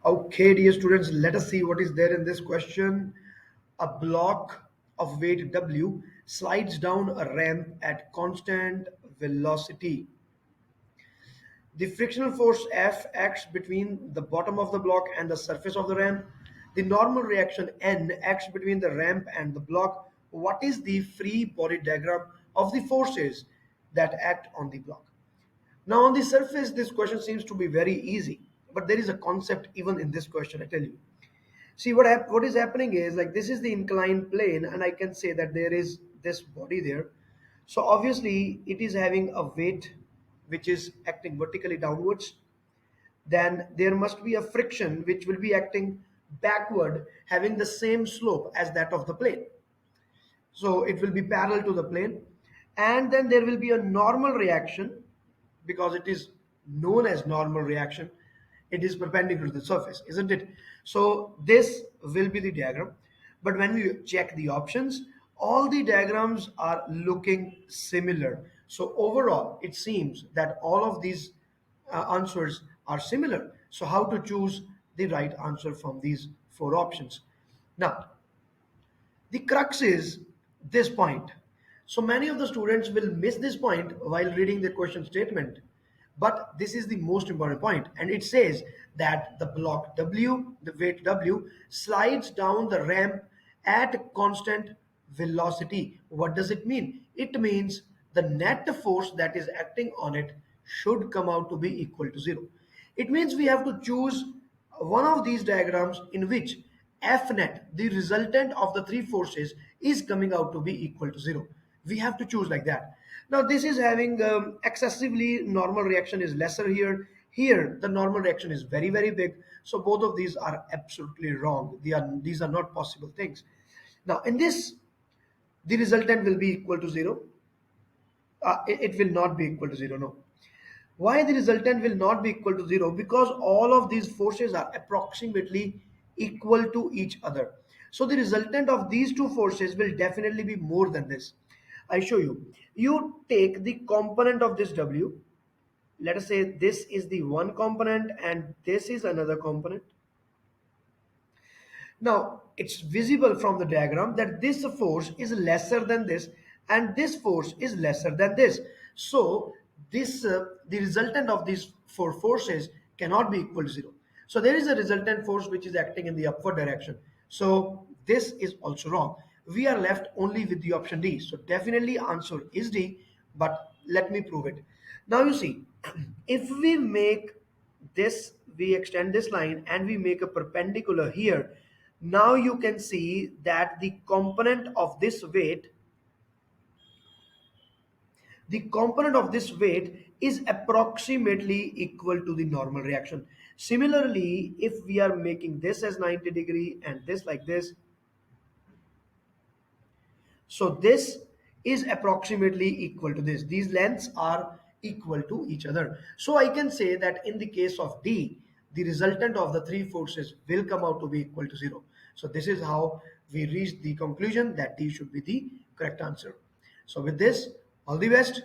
Okay, dear students, let us see what is there in this question. A block of weight W slides down a ramp at constant velocity. The frictional force F acts between the bottom of the block and the surface of the ramp. The normal reaction N acts between the ramp and the block. What is the free body diagram of the forces that act on the block? Now, on the surface, this question seems to be very easy, but there is a concept even in this question, I tell you. See, what is happening is like this is the inclined plane, and I can say that there is this body there. So obviously, it is having a weight which is acting vertically downwards. Then there must be a friction which will be acting backward, having the same slope as that of the plane. So it will be parallel to the plane, and then there will be a normal reaction because it is known as normal reaction. It is perpendicular to the surface, isn't it? So this will be the diagram, but when we check the options, all the diagrams are looking similar. So overall it seems that all of these answers are similar. So how to choose the right answer from these four options? Now the crux is this point. So many of the students will miss this point while reading the question statement. But this is the most important point, and it says that the block W, the weight W, slides down the ramp at constant velocity. What does it mean? It means the net force that is acting on it should come out to be equal to zero. It means we have to choose one of these diagrams in which F net, the resultant of the three forces, is coming out to be equal to zero. We have to choose like that. Now this is having excessively normal reaction is lesser here. Here the normal reaction is very very big. So both of these are absolutely wrong. These are not possible things. Now in this, the resultant will be equal to zero. It will not be equal to zero. No. Why the resultant will not be equal to zero? Because all of these forces are approximately equal to each other. So the resultant of these two forces will definitely be more than this. I show you. You take the component of this W. Let us say this is the one component and this is another component. Now, it's visible from the diagram that this force is lesser than this and this force is lesser than this. So, the resultant of these four forces cannot be equal to zero. So, there is a resultant force which is acting in the upward direction. So, this is also wrong. We are left only with the option D. So, definitely answer is D, but let me prove it. Now, you see, if we make this, we extend this line and we make a perpendicular here. Now you can see that the component of this weight is approximately equal to the normal reaction. Similarly, if we are making this as 90-degree and this like this, so this is approximately equal to this. These lengths are equal to each other. So I can say that in the case of D, the resultant of the three forces will come out to be equal to zero. So this is how we reach the conclusion that D should be the correct answer. So with this, all the best.